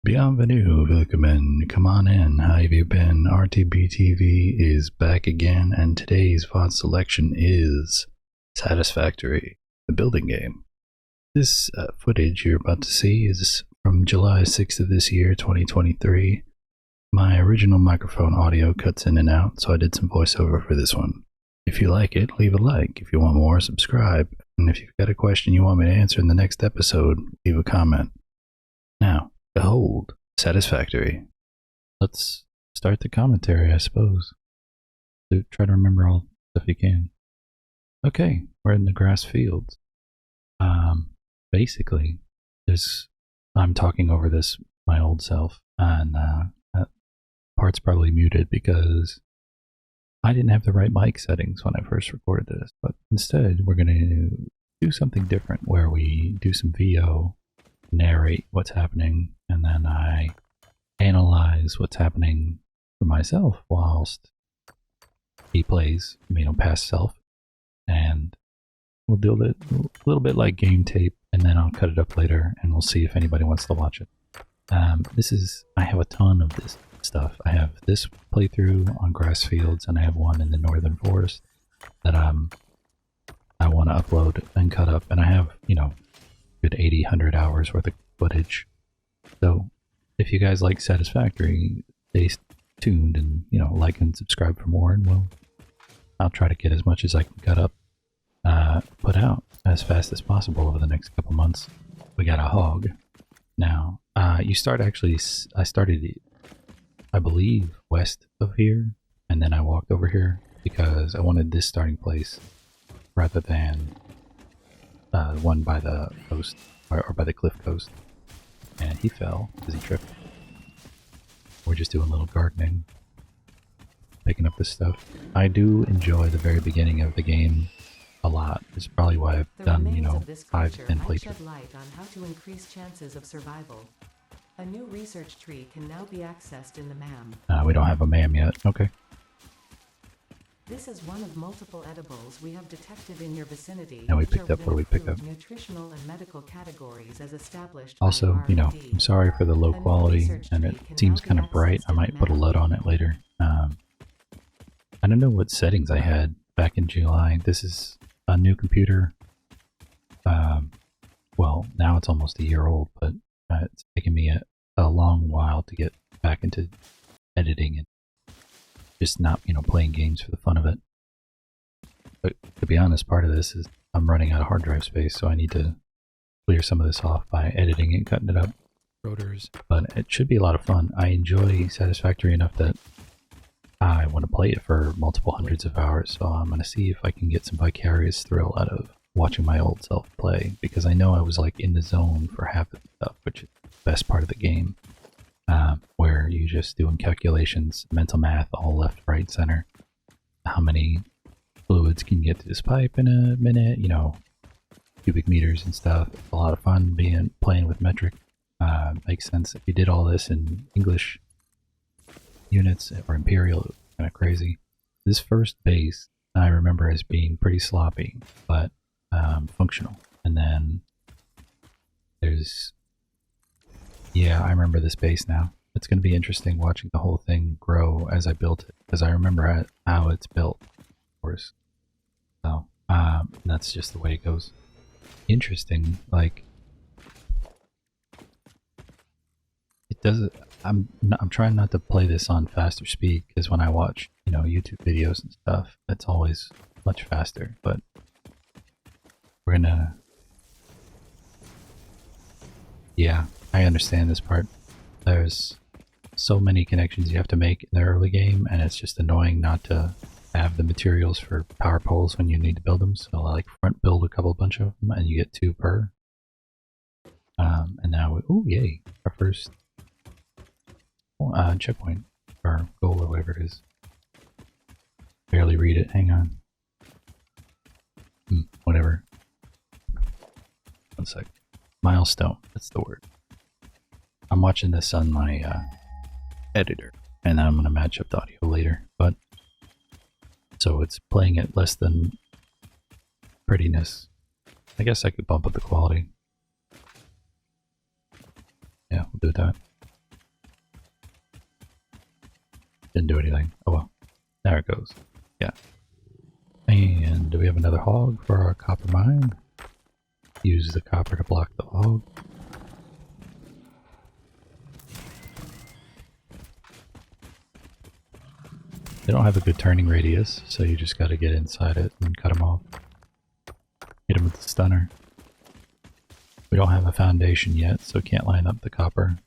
Bienvenue, willkommen, come on in, how have you been? RTBTV is back again, and today's VOD selection is Satisfactory, the building game. This footage you're about to see is from July 6th of this year, 2023. My original microphone audio cuts in and out, so I did some voiceover for this one. If you like it, leave a like. If you want more, subscribe. And if you've got a question you want me to answer in the next episode, leave a comment. Now, behold, Satisfactory. Let's start the commentary, I suppose. Try to remember all the stuff you can. Okay, we're in the grass fields. Basically, I'm talking over this, my old self, and that part's probably muted because I didn't have the right mic settings when I first recorded this, but instead we're going to do something different where we do some VO, narrate what's happening, and then I analyze what's happening for myself whilst he plays, past self, and we'll do a little bit like game tape, and then I'll cut it up later, and we'll see if anybody wants to watch it. I have a ton of this stuff. I have this playthrough on grass fields, and I have one in the northern forest that I want to upload and cut up, and I have, good 80-100 hours worth of footage. So if you guys like Satisfactory, stay tuned and like and subscribe for more, and I'll try to get as much as I can cut up, put out as fast as possible over the next couple months. We got a hog now. I started, I believe, west of here, and then I walked over here because I wanted this starting place rather than one by the coast, or by the cliff coast. And he fell because he tripped. We're just doing a little gardening, picking up this stuff. I do enjoy the very beginning of the game a lot. It's probably why I've done, 5 to 10 playthroughs. Shed light on how to increase chances of survival. A new research tree can now be accessed in the MAM. We don't have a MAM yet. Okay. This is one of multiple edibles we have detected in your vicinity. Now we picked up what we picked up. Nutritional and medical categories as established. Also, by R&D. I'm sorry for the low quality, and it seems kind of bright. I might put a LUT on it later. I don't know what settings I had back in July. This is a new computer. Well, now it's almost a year old, but it's taken me a long while to get back into editing and just not, playing games for the fun of it. But to be honest, part of this is I'm running out of hard drive space, so I need to clear some of this off by editing and cutting it up. Rotors. But it should be a lot of fun. I enjoy Satisfactory enough that I want to play it for multiple hundreds of hours, so I'm going to see if I can get some vicarious thrill out of watching my old self play, because I know I was in the zone for half of the stuff, which is the best part of the game. Where you're just doing calculations, mental math, all left, right, center. How many fluids can you get to this pipe in a minute? Cubic meters and stuff. It's a lot of fun playing with metric. Makes sense. If you did all this in English units or imperial, it was kind of crazy. This first base I remember as being pretty sloppy, but functional. And then there's... Yeah, I remember this base now. It's going to be interesting watching the whole thing grow as I built it, because I remember how it's built, of course. So, that's just the way it goes. Interesting, it does. I'm trying not to play this on faster speed, because when I watch, YouTube videos and stuff, it's always much faster. But we're gonna. Yeah, I understand this part. There's so many connections you have to make in the early game, and it's just annoying not to have the materials for power poles when you need to build them. So I front build a bunch of them, and you get 2 per. And now, oh yay, our first checkpoint, or goal, or whatever it is. Barely read it, hang on. Whatever. 1 sec. Milestone, that's the word. I'm watching this on my editor, and I'm going to match up the audio later, but so it's playing at less than prettiness. I guess I could bump up the quality. Yeah, we'll do that. Didn't do anything. Oh well. There it goes. Yeah. And do we have another hog for our copper mine? Use the copper to block the hog. They don't have a good turning radius, so you just gotta get inside it and cut them off. Hit them with the stunner. We don't have a foundation yet, so can't line up the copper.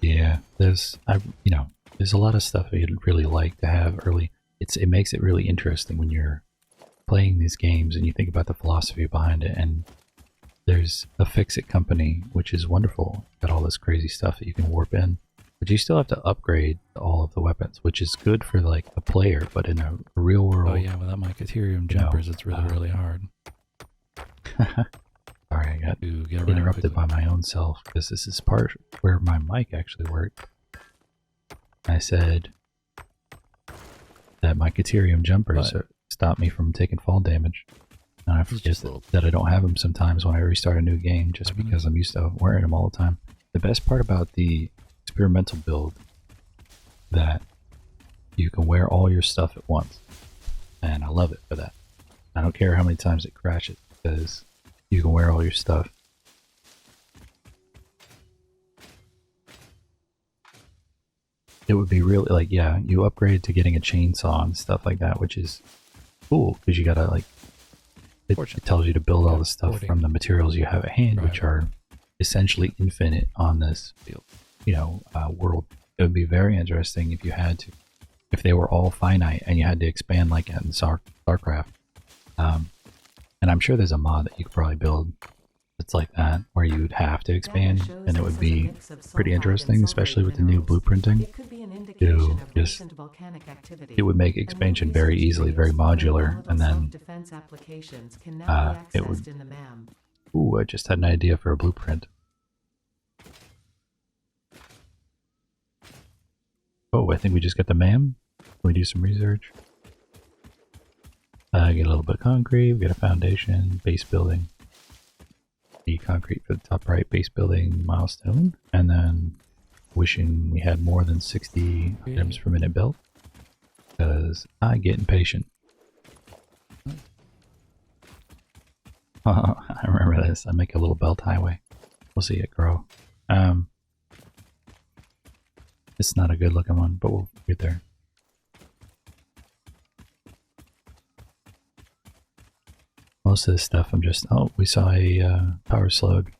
Yeah, there's a lot of stuff you'd really like to have early. It makes it really interesting when you're playing these games and you think about the philosophy behind it. And there's a fix-it company, which is wonderful. Got all this crazy stuff that you can warp in, but you still have to upgrade all of the weapons, which is good for like a player, but in a real world. Oh yeah, without my Caterium jumpers, it's really hard. Sorry, I got to get interrupted by my own self because this is part where my mic actually worked. I said that my Caterium jumpers stop me from taking fall damage. And I forget that I don't have them sometimes when I restart a new game just because I'm used to wearing them all the time. The best part about the experimental build that you can wear all your stuff at once. And I love it for that. I don't care how many times it crashes because you can wear all your stuff. It would be really like, yeah, you upgrade to getting a chainsaw and stuff like that, which is cool because you gotta like, it tells you to build all the stuff from the materials you have at hand, which are essentially infinite on this, world. It would be very interesting if you had to, if they were all finite and you had to expand like in StarCraft. And I'm sure there's a mod that you could probably build that's like that, where you'd have to expand, and it would be pretty interesting, especially with the new blueprinting. It would make expansion very easily, very modular, and then it would. Ooh, I just had an idea for a blueprint. Oh, I think we just got the MAM. Can we do some research? Get a little bit of concrete, we got a foundation, base building. The concrete for the top right, base building milestone, and then wishing we had more than 60 items per minute built, because I get impatient. I remember this. I make a little belt highway. We'll see it grow. It's not a good looking one, but we'll get there. Most of this stuff I'm just, oh, we saw a power slug.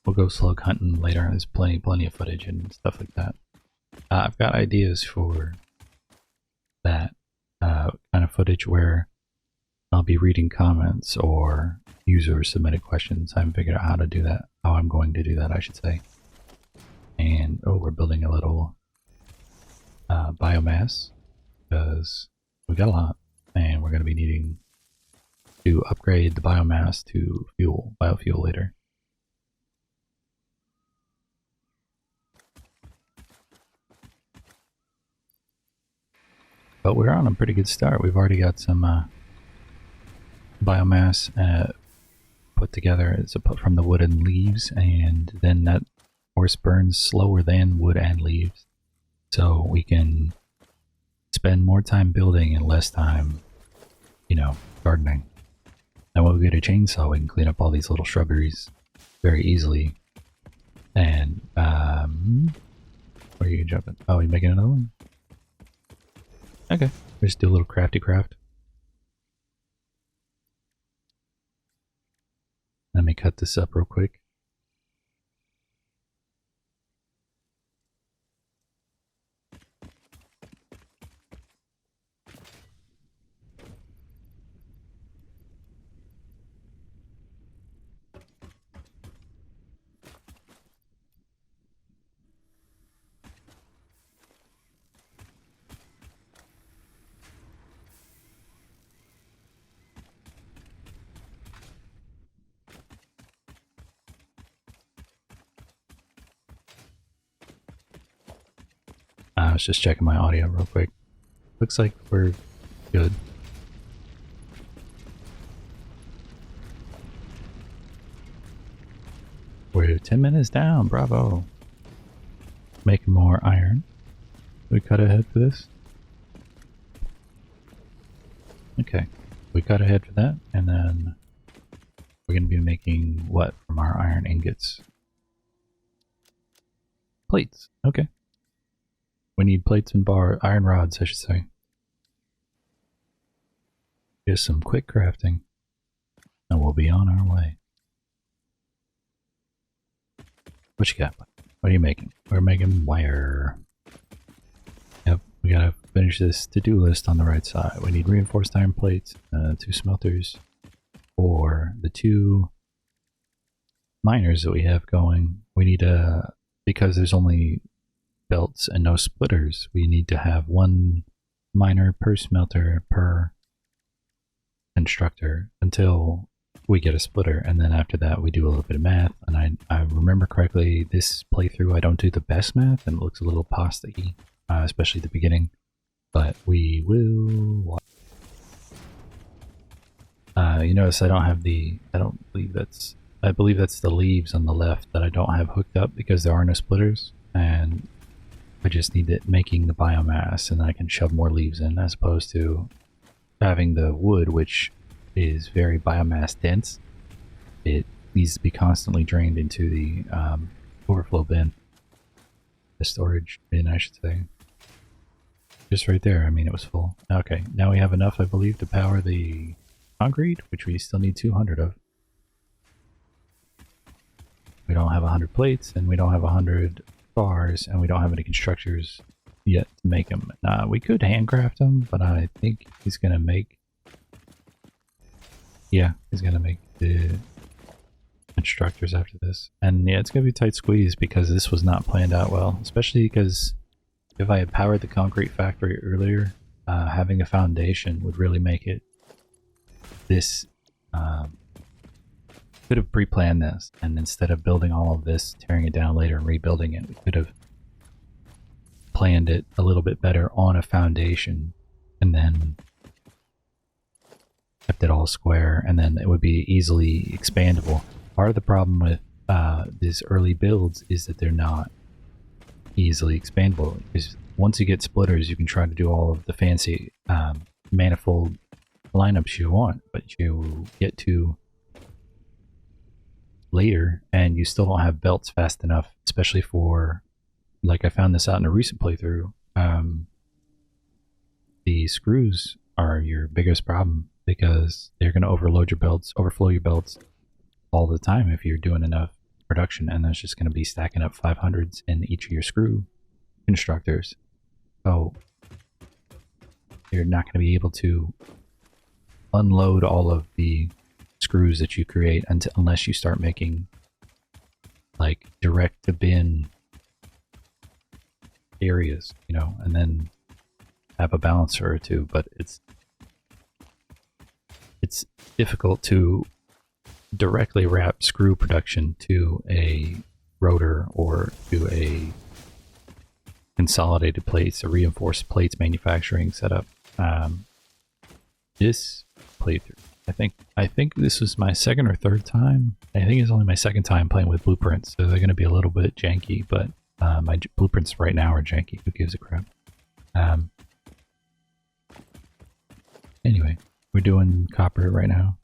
We'll go slug hunting later. There's plenty of footage and stuff like that. I've got ideas for that kind of footage where I'll be reading comments or user submitted questions. I haven't figured out how to do that, how I'm going to do that, I should say. And, oh, we're building a little biomass because we got a lot and we're going to be needing to upgrade the biomass to biofuel later. But we're on a pretty good start. We've already got some biomass put together. It's from the wood and leaves, and then that horse burns slower than wood and leaves. So we can spend more time building and less time, gardening. And when we get a chainsaw, we can clean up all these little shrubberies very easily. And, where are you jumping? Oh, you making another one? Okay, we just do a little crafty craft. Let me cut this up real quick. I was just checking my audio real quick. Looks like we're good. 10 minutes down. Bravo. Making more iron. We cut ahead for this. Okay. We cut ahead for that. And then we're going to be making what from our iron ingots? Plates. Okay. We need plates and iron rods, I should say. Just some quick crafting. And we'll be on our way. What you got? What are you making? We're making wire. Yep, we gotta finish this to-do list on the right side. We need reinforced iron plates, 2 smelters for the 2 miners that we have going. We need because there's only belts and no splitters, we need to have 1 miner per smelter per constructor until we get a splitter, and then after that we do a little bit of math. And I remember correctly, this playthrough I don't do the best math and it looks a little pasta-y, especially the beginning, but we will. You notice I don't have I believe that's the leaves on the left that I don't have hooked up because there are no splitters, and I just need it making the biomass, and then I can shove more leaves in, as opposed to having the wood, which is very biomass dense. It needs to be constantly drained into the overflow bin. The storage bin, I should say. Just right there, I mean, it was full. Okay, now we have enough, I believe, to power the concrete, which we still need 200 of. We don't have 100 plates, and we don't have 100 bars, and we don't have any constructors yet to make them. We could handcraft them, but I think he's gonna make... Yeah, he's gonna make the constructors after this. And yeah, it's gonna be a tight squeeze because this was not planned out well, especially because if I had powered the concrete factory earlier, having a foundation would really make it this... could have pre-planned this, and instead of building all of this, tearing it down later and rebuilding it, we could have planned it a little bit better on a foundation and then kept it all square, and then it would be easily expandable. Part of the problem with these early builds is that they're not easily expandable, because once you get splitters you can try to do all of the fancy manifold lineups you want, but you get to later and you still don't have belts fast enough, especially for, like I found this out in a recent playthrough, the screws are your biggest problem because they're going to overflow your belts all the time if you're doing enough production, and that's just going to be stacking up 500s in each of your screw constructors. So you're not going to be able to unload all of the screws that you create unless you start making like direct to bin areas, you know, and then have a balancer or two. But it's difficult to directly wrap screw production to a rotor or to a consolidated plates, a reinforced plates manufacturing setup. This playthrough, I think this was my second or third time. I think it's only my second time playing with blueprints, so they're going to be a little bit janky, but my blueprints right now are janky. Who gives a crap? Anyway, we're doing copper right now.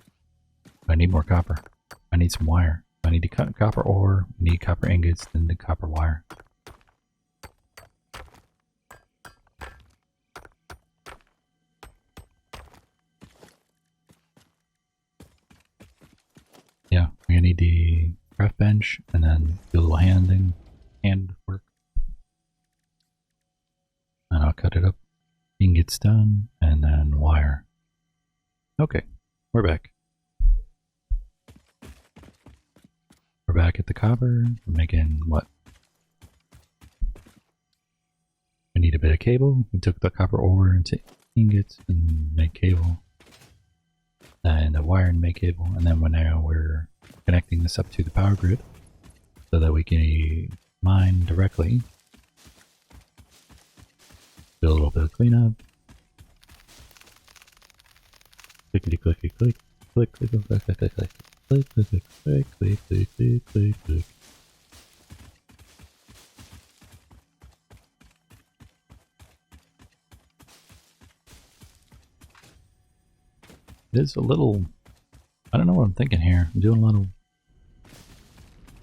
I need more copper. I need some wire. I need to cut copper ore. We need copper ingots, then the copper wire. Yeah, we're gonna need the craft bench and then do a little hand work. And I'll cut it up. Ingots done, and then wire. Okay, we're back. We're back at the copper. We're making what? We need a bit of cable. We took the copper ore into ingots and made cable. And a wire and make cable, and then now we're connecting this up to the power grid so that we can mine directly. Do a little bit of cleanup. Clickety clickety click, click click click click click click click click click click click click click click. It is a little... I don't know what I'm thinking here. I'm doing a lot of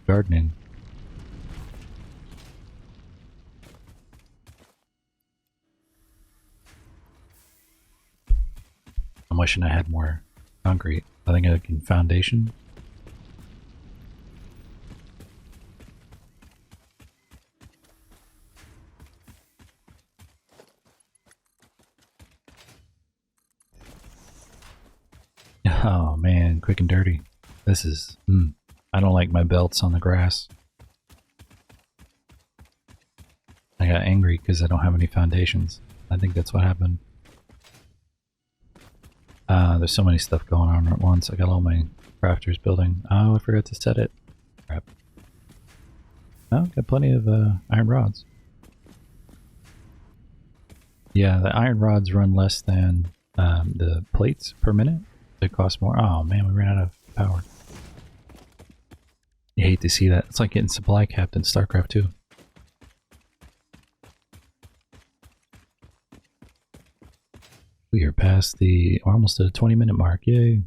gardening. I'm wishing I had more concrete. I think I can foundation. Oh man, quick and dirty. This is... I don't like my belts on the grass. I got angry because I don't have any foundations. I think that's what happened. There's so many stuff going on at once. I got all my crafters building. Oh, I forgot to set it. Crap. Oh, got plenty of iron rods. Yeah, the iron rods run less than the plates per minute. They cost more. Oh man, we ran out of power. You hate to see that. It's like getting supply capped in StarCraft 2. We are past the... almost a 20-minute mark. Yay.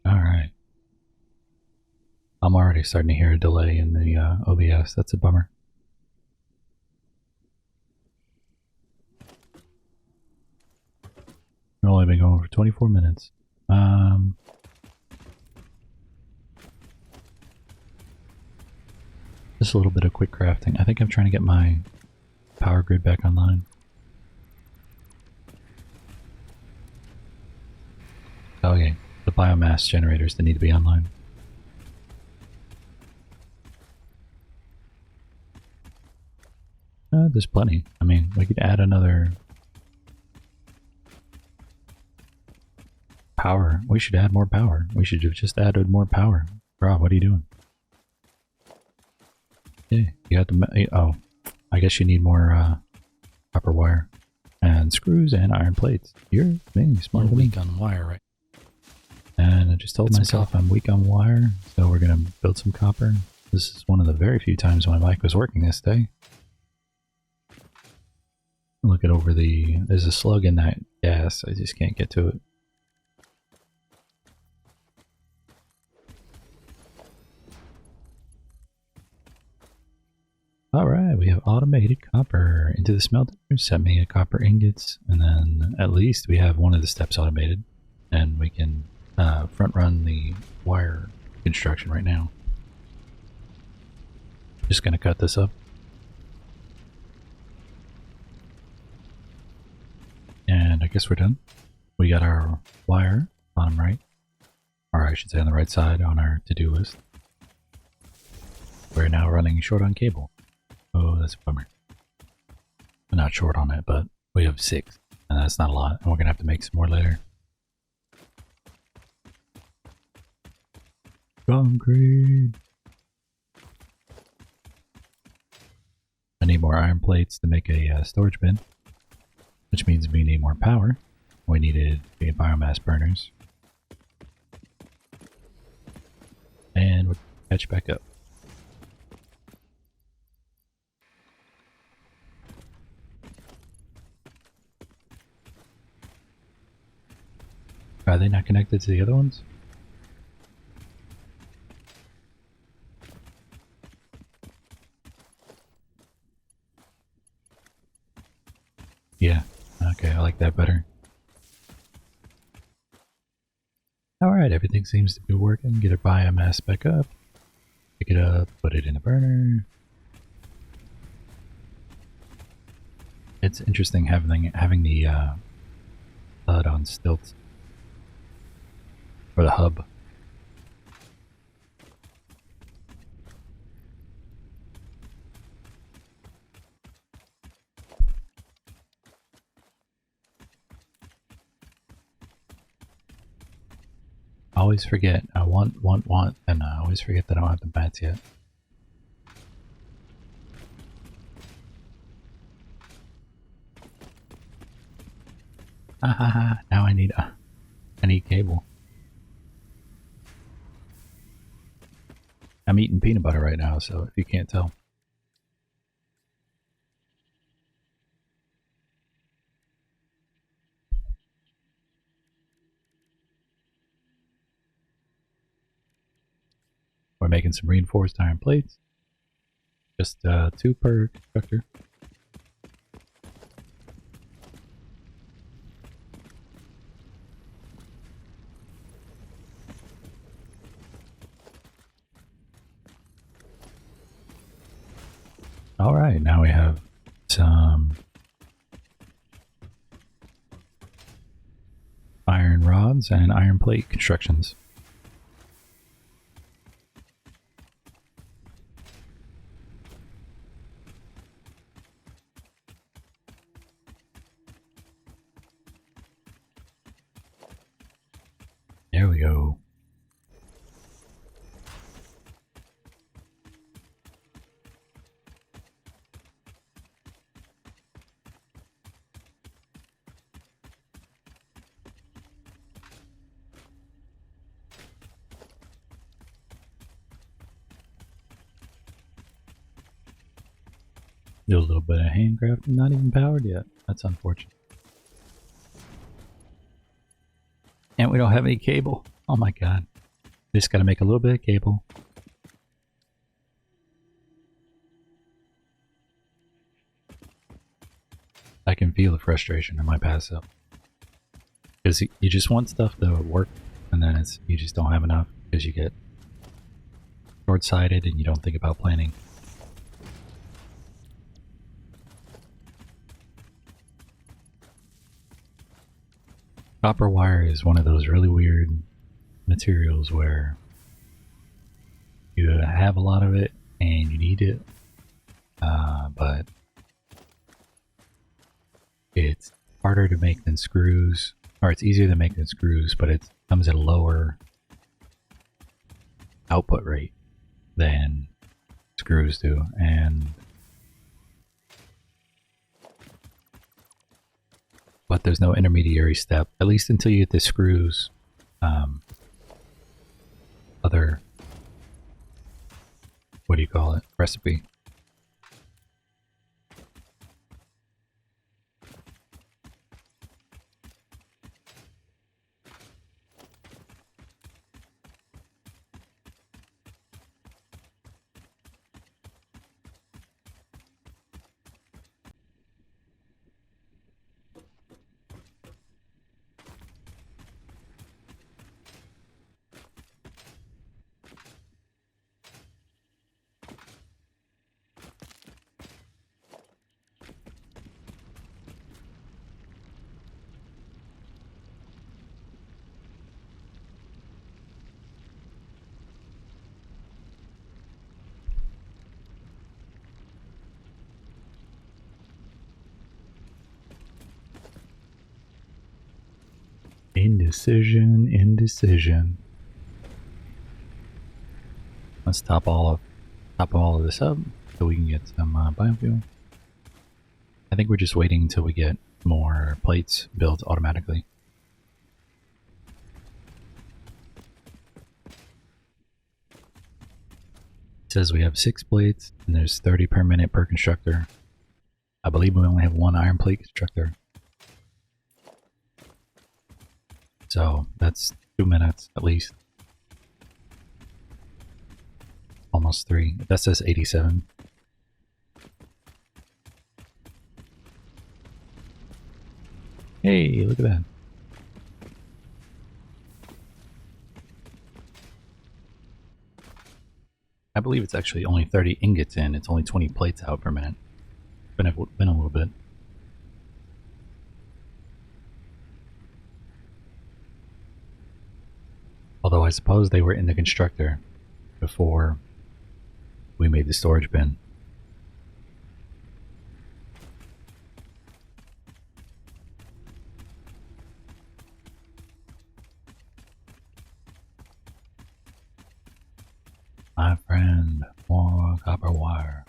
Alright. I'm already starting to hear a delay in the OBS. That's a bummer. We've only been going for 24 minutes. Just a little bit of quick crafting. I think I'm trying to get my power grid back online. Oh yeah, the biomass generators that need to be online. There's plenty. I mean, we could add another power. We should add more power. We should have just added more power. Rob, what are you doing? Yeah, you got the... oh, I guess you need more copper wire. And screws and iron plates. You're smarter than me. Weak on wire, right? And I just told myself I'm weak on wire, so we're going to build some copper. This is one of the very few times my mic was working this day. Look at over the... there's a slug in that gas. I just can't get to it. Alright, we have automated copper into the smelter. Set me a copper ingots, and then at least we have one of the steps automated. And we can front run the wire construction right now. Just gonna cut this up. And I guess we're done. We got our wire, bottom right. Or I should say on the right side on our to-do list. We're now running short on cable. Oh, that's a bummer. We're not short on it, but we have 6. And that's not a lot. And we're going to have to make some more later. Concrete! I need more iron plates to make a storage bin. Which means we need more power. We needed biomass burners. And we'll catch back up. Are they not connected to the other ones? Yeah. Okay, I like that better. Alright, everything seems to be working. Get our biomass back up. Pick it up, put it in a burner. It's interesting having the HUD on stilts. Or the hub. I always forget. I want, and I always forget that I don't have the bats yet. Now I need cable. I'm eating peanut butter right now, so if you can't tell. We're making some reinforced iron plates. Just 2 per constructor. All right, now we have some iron rods and iron plate constructions. There we go. Do a little bit of handcraft, not even powered yet. That's unfortunate. And we don't have any cable. Oh my god. Just gotta make a little bit of cable. I can feel the frustration in my pass up. Because you just want stuff to work, and then you just don't have enough because you get short-sighted and you don't think about planning. Copper wire is one of those really weird materials where you have a lot of it and you need it, but it's harder to make than screws, or it's easier to make than screws, but it comes at a lower output rate than screws do, but there's no intermediary step, at least until you get the screws. Other, what do you call it, recipe. Indecision. Let's top all of this up so we can get some biofuel. I think we're just waiting until we get more plates built automatically. It says we have 6 plates and there's 30 per minute per constructor. I believe we only have 1 iron plate constructor. So that's 2 minutes at least. Almost 3. That says 87. Hey, look at that. I believe it's actually only 30 ingots in. It's only 20 plates out per minute. Been a little bit. Although I suppose they were in the constructor before we made the storage bin. My friend, more copper wire.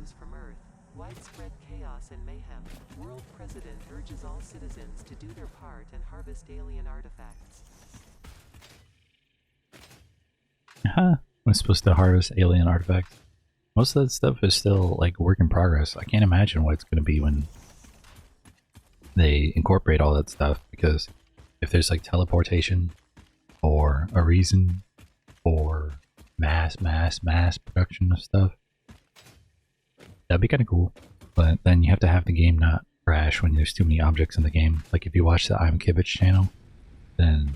news from Earth. Widespread chaos and mayhem. World President urges all citizens to do their part and harvest alien artifacts. I'm supposed to harvest alien artifacts. Most of that stuff is still like work in progress. I can't imagine what it's going to be when they incorporate all that stuff, because if there's like teleportation or a reason for mass production of stuff, that'd be kind of cool. But then you have to have the game not crash when there's too many objects in the game. Like if you watch the I'm Kibich channel, then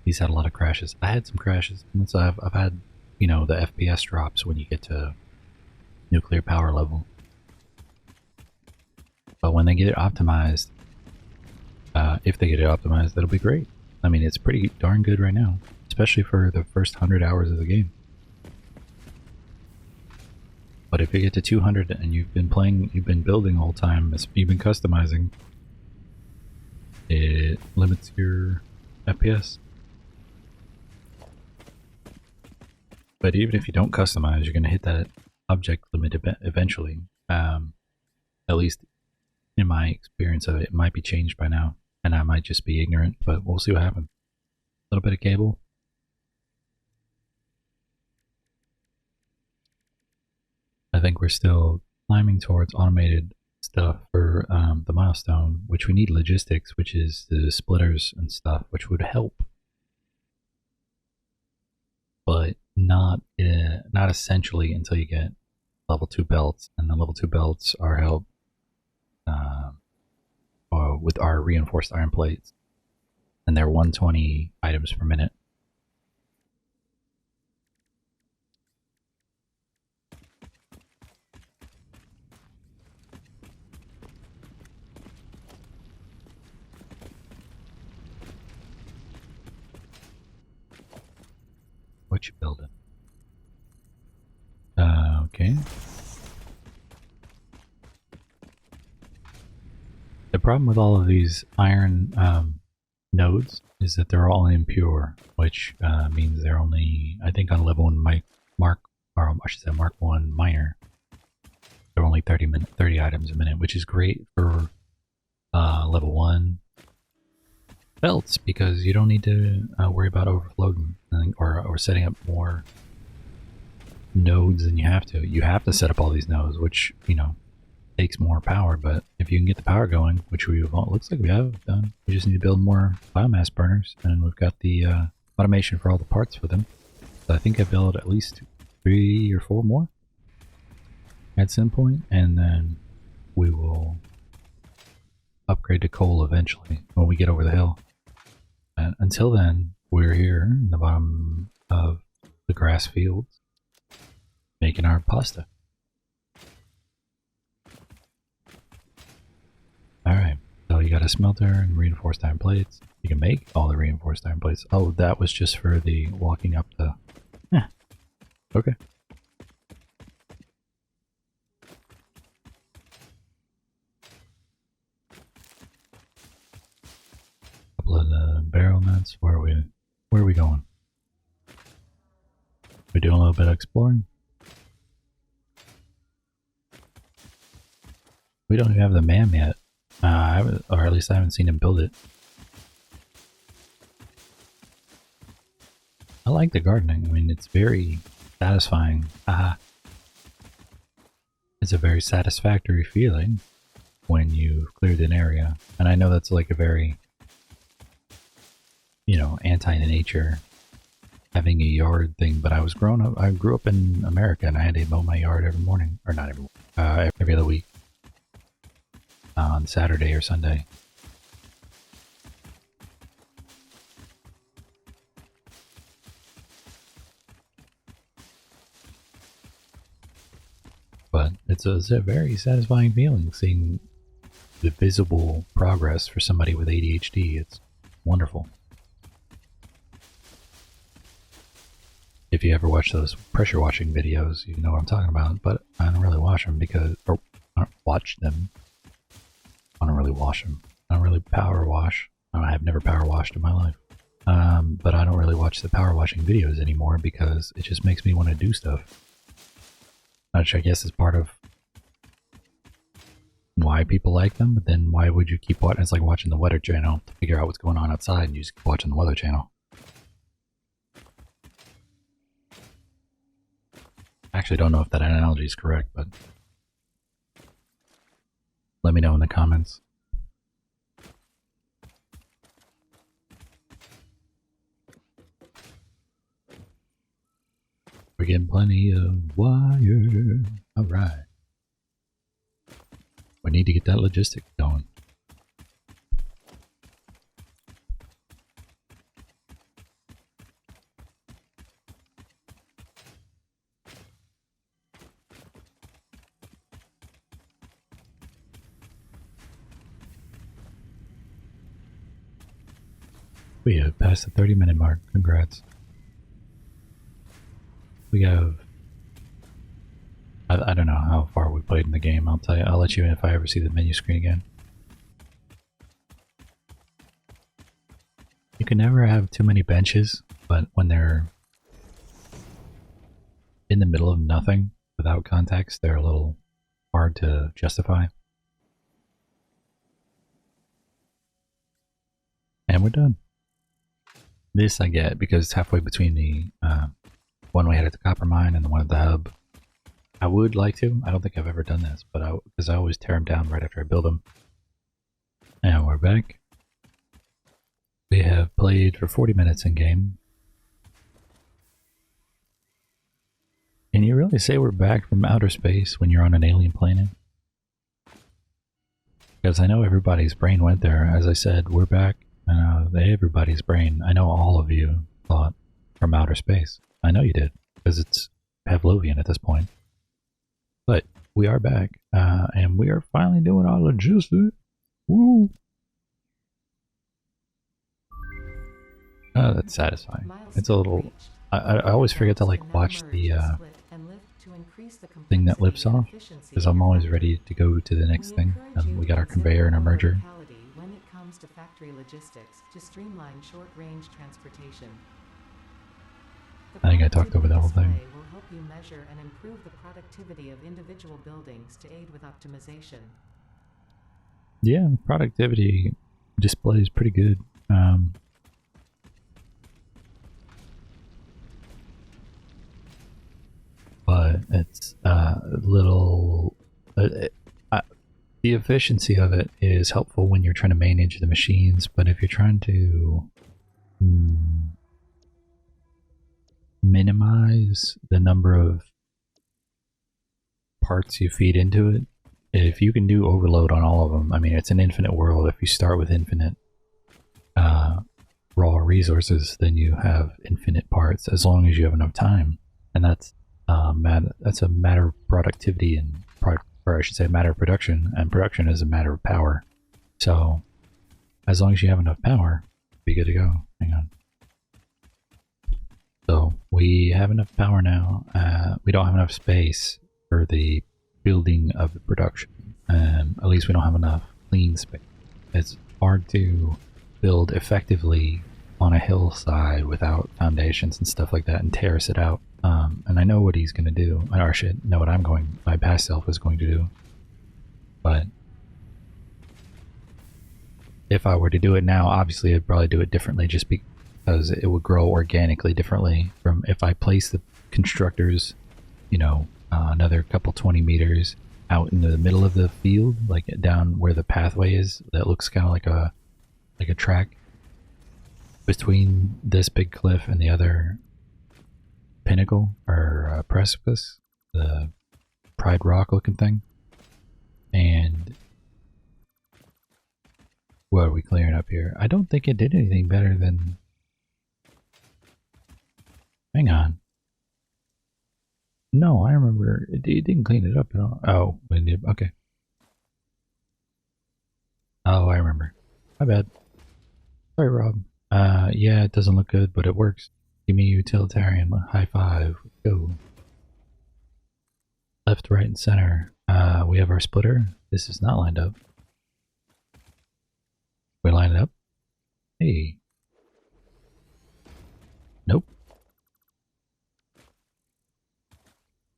he's had a lot of crashes. I had some crashes, and so I've had, you know, the FPS drops when you get to nuclear power level. But when they get it optimized, if they get it optimized, that'll be great. I mean, it's pretty darn good right now, especially for the first 100 hours of the game. But if you get to 200 and you've been playing, you've been building the whole time, you've been customizing, it limits your FPS. But even if you don't customize, you're going to hit that object limit eventually. At least in my experience of it, it might be changed by now, and I might just be ignorant, but we'll see what happens. A little bit of cable. I think we're still climbing towards automated stuff for the milestone, which we need logistics, which is the splitters and stuff, which would help. But not essentially until you get level 2 belts, and the level 2 belts are helped with our reinforced iron plates, and they're 120 items per minute. What you building? Okay. The problem with all of these iron nodes is that they're all impure, which means they're only, I think on level 1 Mark 1 minor, they're only 30 items a minute, which is great for level 1 belts, because you don't need to worry about overflowing or setting up more nodes than you have to. You have to set up all these nodes, which, you know, takes more power, but if you can get the power going, which looks like we have done, we just need to build more biomass burners, and we've got the automation for all the parts for them. So I think I built at least 3 or 4 more at some point, and then we will upgrade to coal eventually when we get over the hill. And until then, we're here in the bottom of the grass fields making our pasta. Alright, so you got a smelter and reinforced iron plates. You can make all the reinforced iron plates. Oh, that was just for the walking up the... Okay. Couple of the barrel nuts. Where are we going? We're doing a little bit of exploring. We don't even have the MAM yet. Or at least I haven't seen him build it. I like the gardening. I mean, it's very satisfying. It's a very satisfactory feeling when you've cleared an area. And I know that's like a very, you know, anti-nature having a yard thing, but I grew up in America, and I had to mow my yard every morning, or not every other week. On Saturday or Sunday. But it's a very satisfying feeling seeing the visible progress for somebody with ADHD. It's wonderful. If you ever watch those pressure washing videos, you know what I'm talking about, but I don't really watch them or I don't watch them. I don't really wash them. I don't really power wash. I have never power washed in my life. But I don't really watch the power washing videos anymore because it just makes me want to do stuff. Which I guess is part of why people like them, but then why would you keep watching? It's like watching the Weather Channel to figure out what's going on outside, and you just keep watching the Weather Channel. I actually don't know if that analogy is correct, but let me know in the comments. We're getting plenty of wire. Alright. We need to get that logistics going. We have passed the 30-minute mark. Congrats. We have... I don't know how far we played in the game. I'll tell you. I'll let you in if I ever see the menu screen again. You can never have too many benches, but when they're in the middle of nothing, without context, they're a little hard to justify. And we're done. This I get because it's halfway between the one we had at the copper mine and the one at the hub. I would like to. I don't think I've ever done this, but because I always tear them down right after I build them. And we're back. We have played for 40 minutes in game. Can you really say we're back from outer space when you're on an alien planet? Because I know everybody's brain went there. As I said, we're back. Everybody's brain. I know all of you thought from outer space. I know you did, because it's Pavlovian at this point. But we are back, and we are finally doing our logistics. Woo! Oh, that's satisfying. It's a little... I always forget to like watch the thing that lifts off, because I'm always ready to go to the next thing. We got our conveyor and our merger. When it comes to factory logistics, to streamline short-range transportation. I think I talked over the whole thing. Will help you measure and improve the productivity of individual buildings to aid with optimization. Yeah, productivity display is pretty good. But it's a little... the efficiency of it is helpful when you're trying to manage the machines, but if you're trying to minimize the number of parts you feed into it, if you can do overload on all of them, I mean, it's an infinite world. If you start with infinite raw resources, then you have infinite parts as long as you have enough time, and that's a matter of productivity and or I should say a matter of production, and production is a matter of power. So as long as you have enough power, be good to go. Hang on. So we have enough power now. We don't have enough space for the building of the production. At least we don't have enough clean space. It's hard to build effectively on a hillside without foundations and stuff like that and terrace it out. And I know what he's going to do, or shit, know what my past self is going to do. But if I were to do it now, obviously I'd probably do it differently just because it would grow organically differently from if I place the constructors, you know, another couple 20 meters out in the middle of the field, like down where the pathway is, that looks kind of like a track between this big cliff and the other pinnacle or precipice, the Pride Rock looking thing. And what are we clearing up here? I don't think it did anything better than... Hang on. No, I remember it didn't clean it up at all. Oh, we did. Okay. Oh, I remember. My bad. Sorry, Rob. Yeah, it doesn't look good, but it works. Give me utilitarian. High five. Go. Left, right, and center. We have our splitter. This is not lined up. We line it up. Hey. Nope.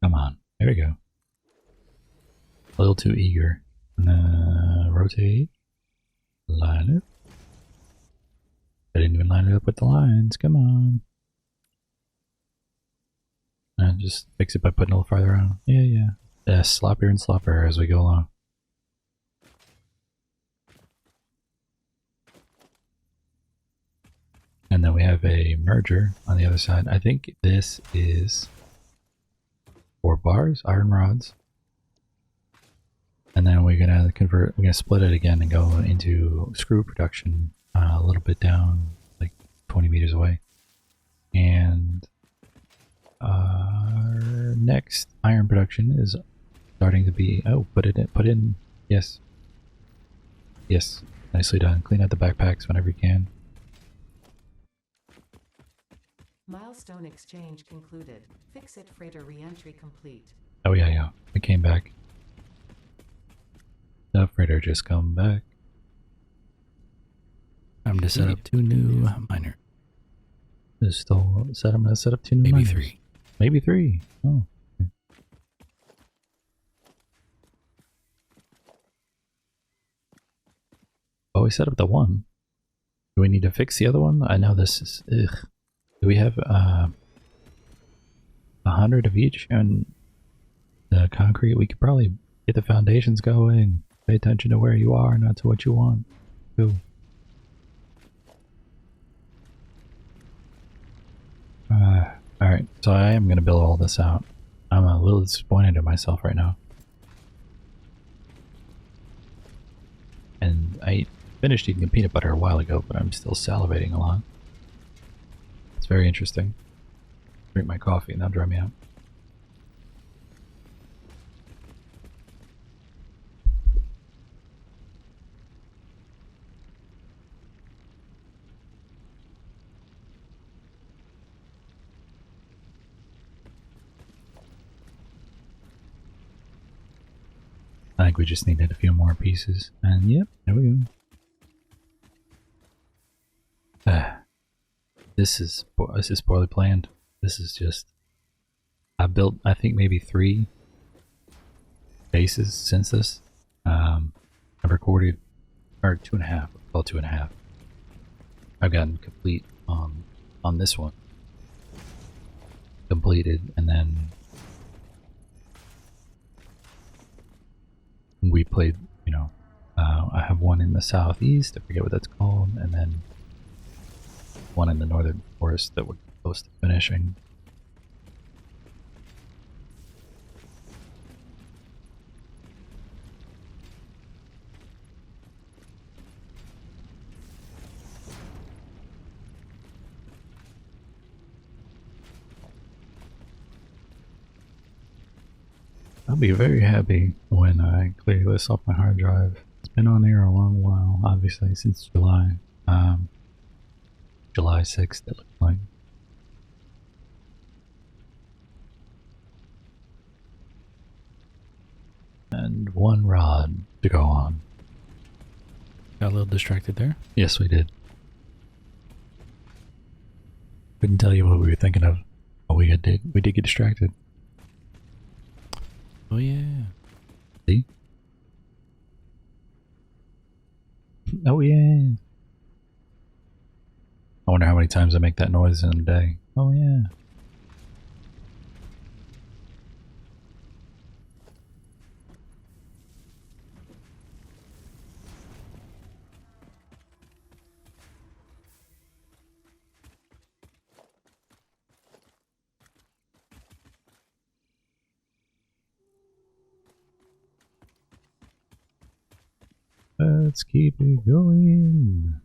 Come on. There we go. A little too eager. Rotate. Line it. I didn't even line it up with the lines. Come on. And just fix it by putting a little farther around. Yeah. Sloppier and sloppier as we go along. And then we have a merger on the other side. I think this is 4 bars, iron rods. And then we're gonna convert, we're gonna split it again and go into screw production a little bit down, like 20 meters away. And our next iron production is starting to be, put in, yes. Yes, nicely done. Clean out the backpacks whenever you can. Milestone exchange concluded. Fix-it freighter re-entry complete. Oh yeah, we came back. The freighter just come back. Time to set up 2 new miners. I'm gonna set up 2 new Maybe miners. 3. Maybe 3. Oh. Okay. Oh, we set up the 1. Do we need to fix the other one? I know this is, ugh. Do we have 100 of each and the concrete? We could probably get the foundations going. Pay attention to where you are, not to what you want. Cool. Alright, so I am going to build all this out. I'm a little disappointed in myself right now. And I finished eating the peanut butter a while ago, but I'm still salivating a lot. It's very interesting. Drink my coffee and that'll dry me out. I think we just needed a few more pieces. And yep, there we go. This is poorly planned. This is just... I built, I think, maybe 3 bases since this. I've recorded, or 2.5, well, 2.5. I've gotten complete on this one. Completed, and then we played, I have one in the southeast, I forget what that's called, and then one in the northern forest that we're close to finishing. I'll be very happy when I clear this off my hard drive. It's been on there a long while, obviously, since July. July 6th, it looked like. And 1 rod to go on. Got a little distracted there. Yes, we did. Couldn't tell you what we were thinking of. Oh, we did get distracted. Oh yeah. See? Oh yeah. I wonder how many times I make that noise in a day. Oh yeah. Let's keep it going.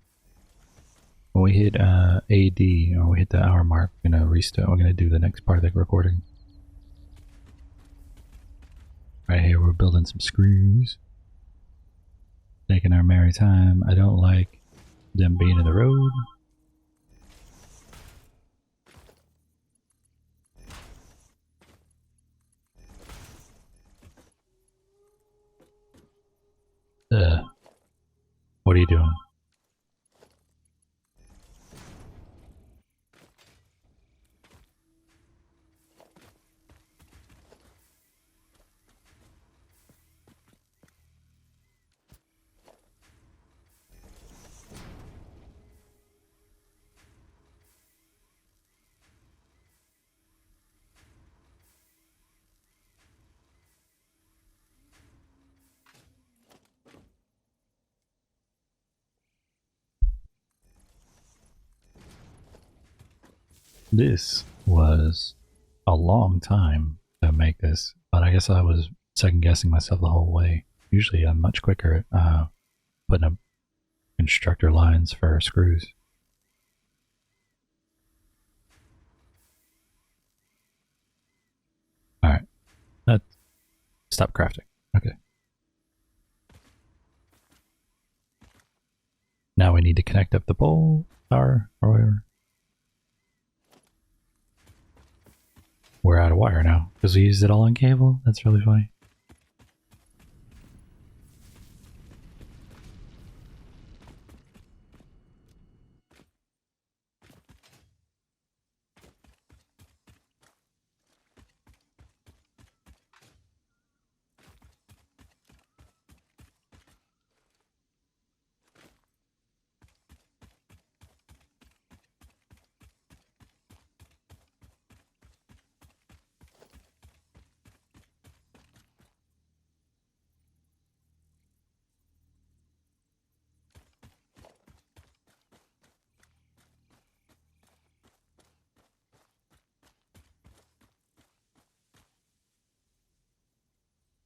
When we hit AD, or we hit the hour mark, we're gonna restart. We're gonna do the next part of the recording. Right here, we're building some screws. Taking our merry time. I don't like them being in the road. What are you doing? This was a long time to make this, but I guess I was second guessing myself the whole way. Usually I'm much quicker at putting up constructor lines for screws. Alright. Stop crafting. Okay. Now we need to connect up the pole, or whatever. We're out of wire now, because we used it all on cable. That's really funny.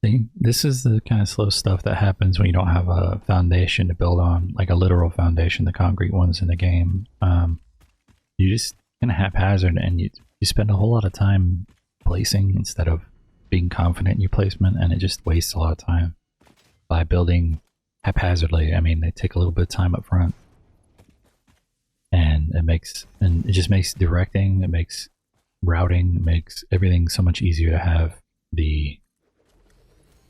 See, this is the kind of slow stuff that happens when you don't have a foundation to build on, like a literal foundation, the concrete ones in the game. You just kind of haphazard, and you spend a whole lot of time placing instead of being confident in your placement, and it just wastes a lot of time by building haphazardly. I mean, they take a little bit of time up front, and it just makes directing, it makes routing, it makes everything so much easier to have the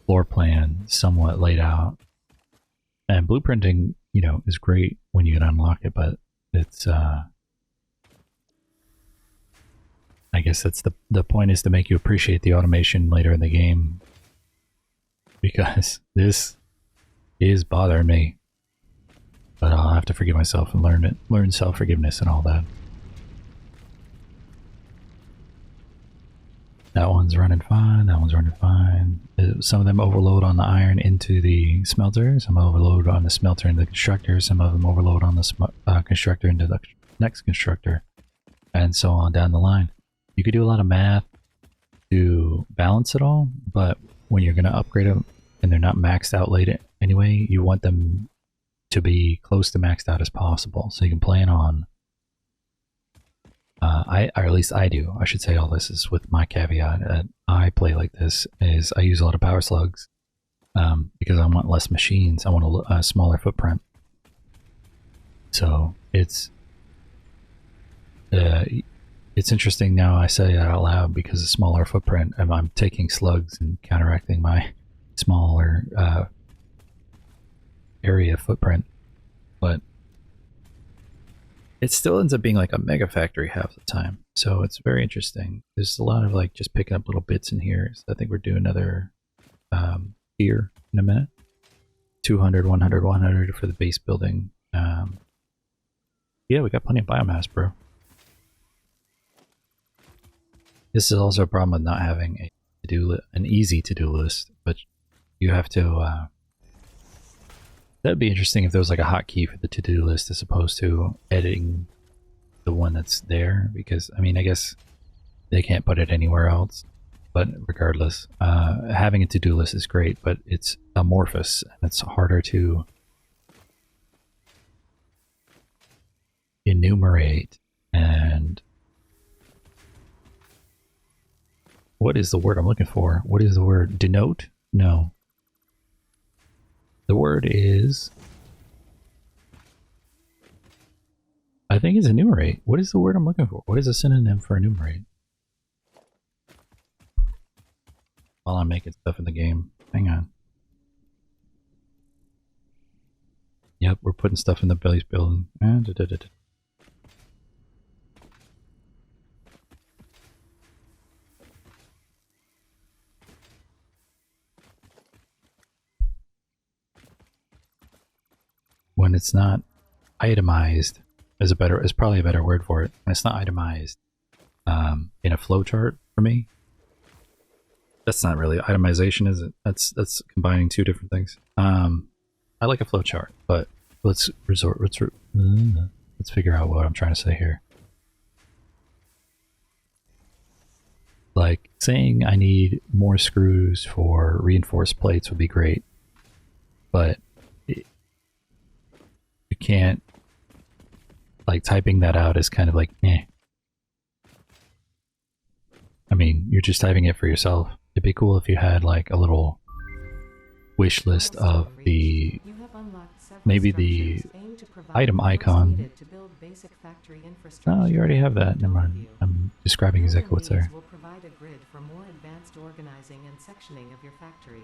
floor plan somewhat laid out. And blueprinting, you know, is great when you can unlock it, but it's I guess that's the point, is to make you appreciate the automation later in the game, because this is bothering me. But I'll have to forgive myself and learn self-forgiveness and all that. That one's running fine, that one's running fine. Some of them overload on the iron into the smelter, some overload on the smelter into the constructor, some of them overload on the constructor into the next constructor, and so on down the line. You could do a lot of math to balance it all, but when you're going to upgrade them and they're not maxed out late anyway, you want them to be close to maxed out as possible, so you can plan on or at least I do. I should say all this is with my caveat. I play like this, is I use a lot of power slugs because I want less machines. I want a smaller footprint. So it's interesting now I say that out loud, because a smaller footprint, and I'm taking slugs and counteracting my smaller area footprint. But it still ends up being like a mega factory half the time. So it's very interesting. There's a lot of like just picking up little bits in here. So I think we're doing another tier in a minute. 200, 100, 100 for the base building. Yeah, we got plenty of biomass, bro. This is also a problem with not having an easy to-do list, but you have to that'd be interesting if there was like a hotkey for the to-do list as opposed to editing the one that's there, because I mean, I guess they can't put it anywhere else, but regardless, having a to-do list is great, but it's amorphous and it's harder to enumerate. And what is the word I'm looking for? What is the word? Denote? No. The word is, I think it's enumerate. What is the word I'm looking for? What is a synonym for enumerate? While I'm making stuff in the game. Hang on. Yep, we're putting stuff in the base building. When it's not itemized is probably a better word for it. When it's not itemized in a flowchart for me, that's not really itemization, is it? That's combining two different things. I like a flowchart, but let's figure out what I'm trying to say here. Like, saying I need more screws for reinforced plates would be great, but you can't, like, typing that out is kind of like, eh. I mean, you're just typing it for yourself. It'd be cool if you had, like, a little wish list of the, maybe the item icon. Oh, you already have that. Never mind. I'm describing exactly what's there. Will provide a grid for more advanced organizing and sectioning of your factory.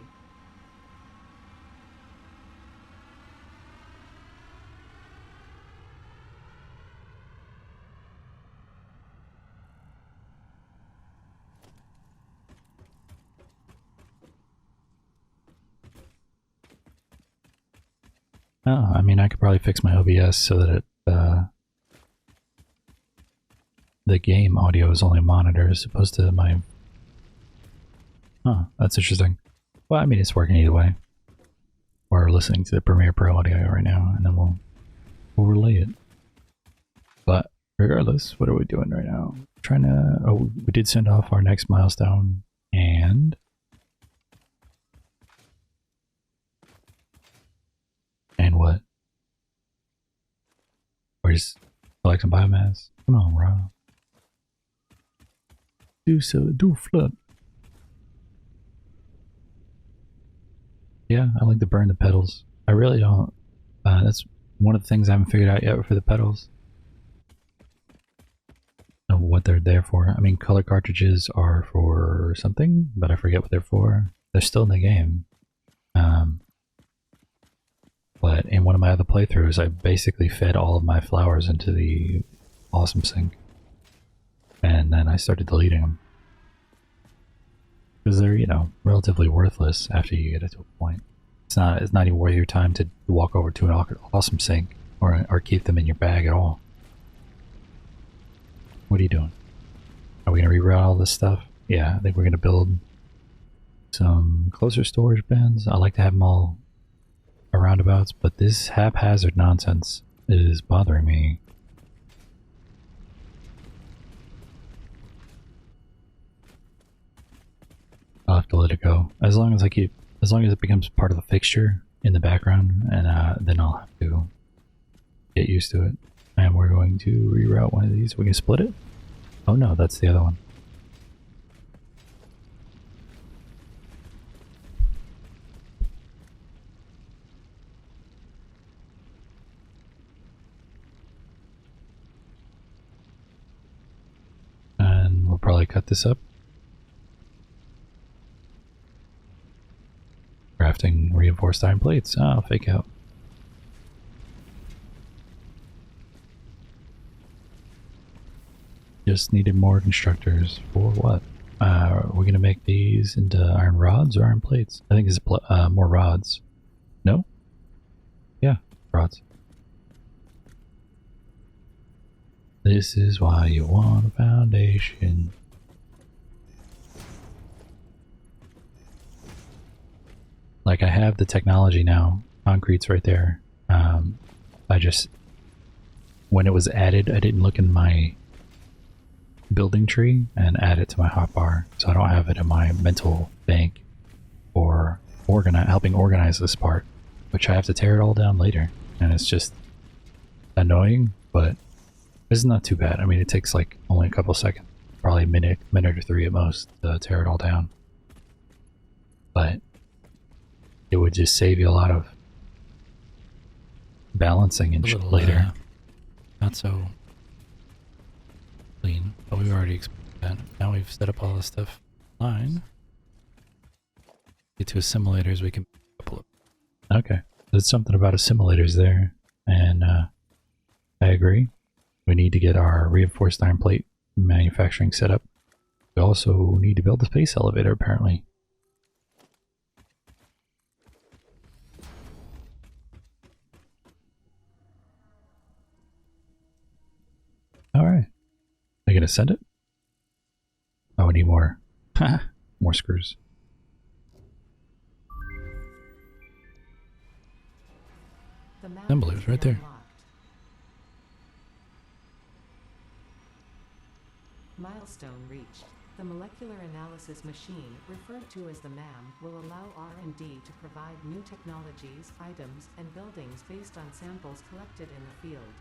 Oh, I mean, I could probably fix my OBS so that it, the game audio is only monitor as opposed to my... Huh, that's interesting. Well, I mean, it's working either way. We're listening to the Premiere Pro audio right now, and then we'll relay it. But regardless, what are we doing right now? Trying to... Oh, we did send off our next milestone, and... And what? We're just collecting biomass. Come on, Rob. Do flip. Yeah, I like to burn the pedals. I really don't. That's one of the things I haven't figured out yet for the pedals. Of what they're there for. I mean, color cartridges are for something, but I forget what they're for. They're still in the game. But in one of my other playthroughs, I basically fed all of my flowers into the awesome sink. And then I started deleting them. Because they're, you know, relatively worthless after you get it to a point. It's not even worth your time to walk over to an awesome sink or keep them in your bag at all. What are you doing? Are we going to reroute all this stuff? Yeah, I think we're going to build some closer storage bins. I like to have them all roundabouts, but this haphazard nonsense is bothering me. I'll have to let it go. As long as it becomes part of the fixture in the background, and then I'll have to get used to it. And we're going to reroute one of these. We can split it? Oh no, that's the other one. And we'll probably cut this up. Crafting reinforced iron plates. Oh, fake out. Just needed more constructors. For what? We're going to make these into iron rods or iron plates? I think it's more rods. No? Yeah, rods. This is why you want a foundation. Like, I have the technology now. Concrete's right there. I just... When it was added, I didn't look in my building tree and add it to my hotbar, so I don't have it in my mental bank for helping organize this part, which I have to tear it all down later, and it's just annoying, but it's not too bad. I mean, it takes like only a couple seconds, probably a minute or 3 at most to tear it all down, but it would just save you a lot of balancing and shit later. Not so clean, but we've already explained that. Now we've set up all this stuff online. Get to assimilators, we can pull up. Okay, there's something about assimilators there, and I agree. We need to get our reinforced iron plate manufacturing set up. We also need to build a space elevator, apparently. Alright. Are you gonna send it? Oh, we need more. More screws. Assemblers right there. Milestone reached. The molecular analysis machine, referred to as the MAM, will allow R&D to provide new technologies, items, and buildings based on samples collected in the field.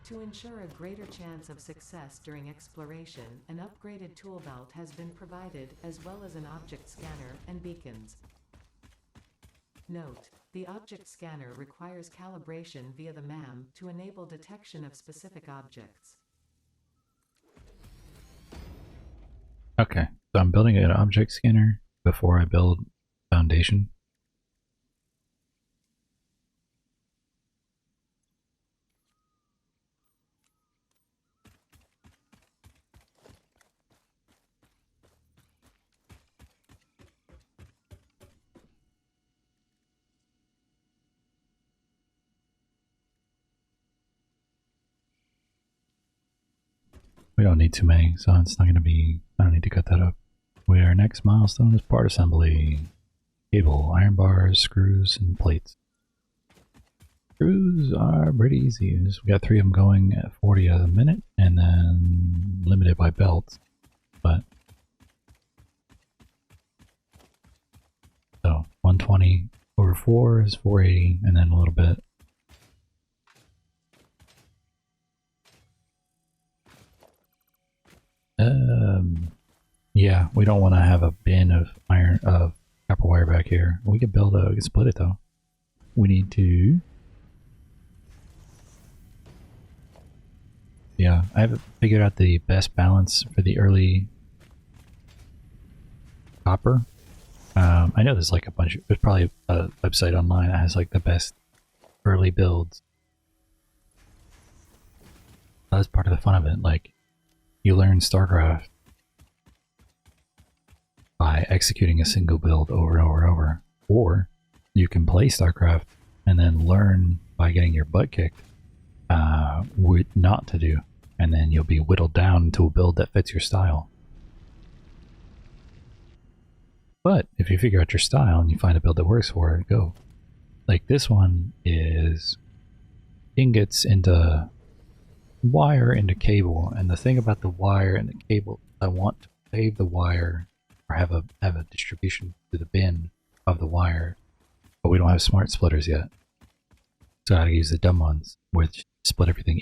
To ensure a greater chance of success during exploration, an upgraded tool belt has been provided, as well as an object scanner and beacons. Note: the object scanner requires calibration via the MAM to enable detection of specific objects. Okay, so I'm building an object scanner before I build foundation. We don't need too many, so it's not going to be, I don't need to cut that up. Our next milestone is part assembly. Cable, iron bars, screws, and plates. Screws are pretty easy. We got 3 of them going at 40 a minute, and then limited by belts. But so 120 over 4 is 480, and then a little bit. Yeah, we don't want to have a bin of copper wire back here. We can we can split it though. We need to. Yeah, I haven't figured out the best balance for the early copper. I know there's like there's probably a website online that has like the best early builds. That's part of the fun of it. Like, you learn StarCraft by executing a single build over and over and over. Or you can play StarCraft and then learn by getting your butt kicked what not to do. And then you'll be whittled down to a build that fits your style. But if you figure out your style and you find a build that works for it, go. Like this one is ingots into wire into cable, and the thing about the wire and the cable, I want to save the wire or have a distribution to the bin of the wire, but we don't have smart splitters yet, so I gotta use the dumb ones, which split everything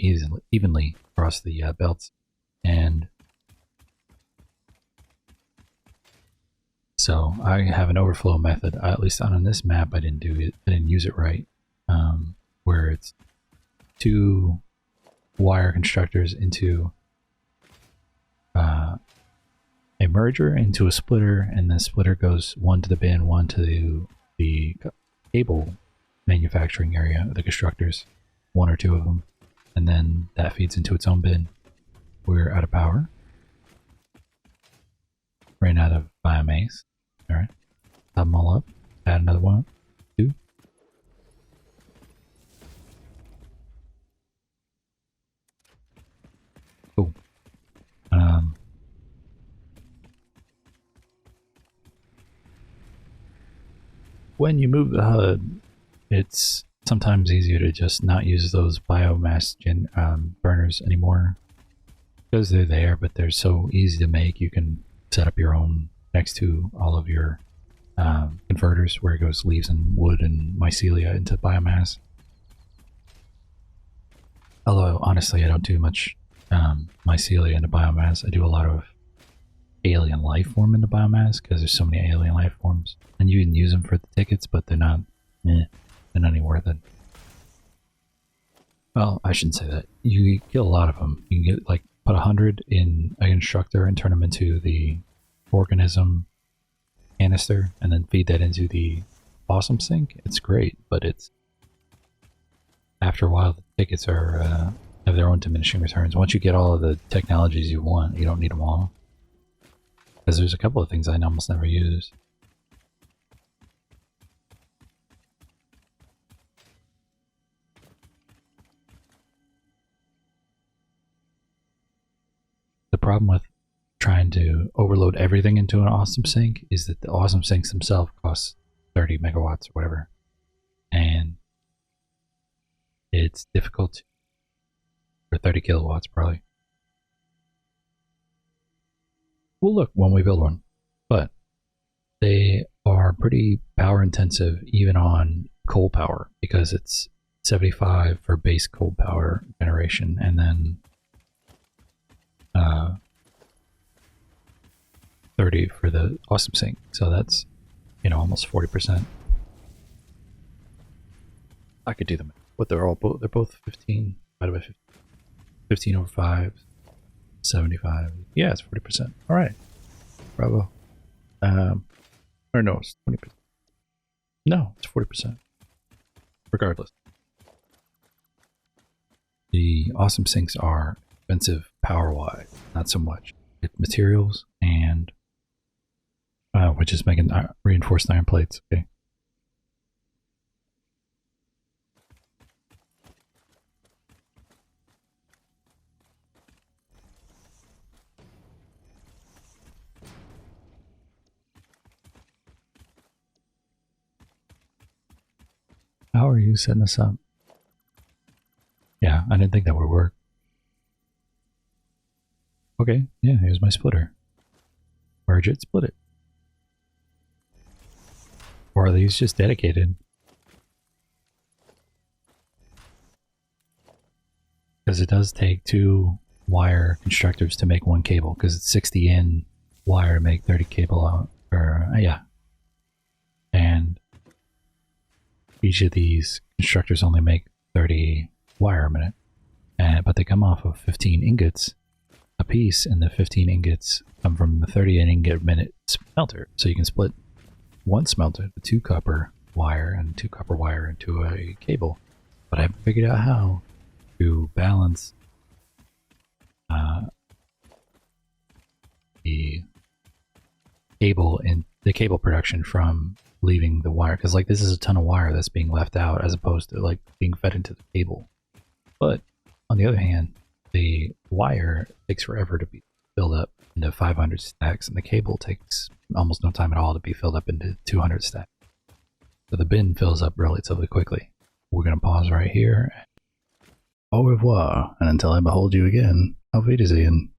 evenly across the belts. And so I have an overflow method. At least on this map, I didn't use it right, where it's 2 wire constructors into a merger into a splitter, and the splitter goes one to the bin, one to the cable manufacturing area of the constructors, 1 or 2 of them, and then that feeds into its own bin. We're out of power. Ran out of biomass. Alright. Top them all up. Add another one. 2. Cool. When you move the HUD, it's sometimes easier to just not use those biomass burners anymore, because they're there, but they're so easy to make. You can set up your own next to all of your converters, where it goes leaves and wood and mycelia into biomass. Although honestly, I don't do much mycelia into biomass. I do a lot of alien life form into biomass, because there's so many alien life forms, and you can use them for the tickets, but they're not any worth it. Well, I shouldn't say that. You get a lot of them. You can get like put 100 in a constructor and turn them into the organism canister, and then feed that into the awesome sink. It's great, but it's after a while the tickets are have their own diminishing returns. Once you get all of the technologies you want, you don't need them all, because there's a couple of things I almost never use. The problem with trying to overload everything into an awesome sink is that the awesome sinks themselves cost 30 megawatts or whatever, and it's difficult for 30 kilowatts probably. we'll look when we build one. But they are pretty power intensive even on coal power because it's 75 for base coal power generation and then 30 for the awesome sink. So that's, almost 40%. I could do them. But they're both 15 divided by 15. 15 over 5, 75. Yeah, it's 40%. All right. Bravo. Or no, it's 20%. No, it's 40%. Regardless. The awesome sinks are expensive power-wise, not so much. Materials and we're just making reinforced iron plates. Okay. How are you setting this up? Yeah, I didn't think that would work. Okay, yeah, here's my splitter. Merge it, split it. Or are these just dedicated? Because it does take 2 wire constructors to make 1 cable, because it's 60 in wire to make 30 cable out. Or, yeah. And each of these constructors only make 30 wire a minute. But they come off of 15 ingots a piece, and the 15 ingots come from the 30 ingot minute smelter. So you can split 1 smelter, the 2 copper wire, and 2 copper wire into a cable. But I haven't figured out how to balance the cable production from leaving the wire, because like this is a ton of wire that's being left out as opposed to like being fed into the cable. But on the other hand, the wire takes forever to be filled up into 500 stacks, and the cable takes almost no time at all to be filled up into 200 stacks. So the bin fills up relatively quickly. We're going to pause right here. Au revoir, and until I behold you again, auf Wiedersehen.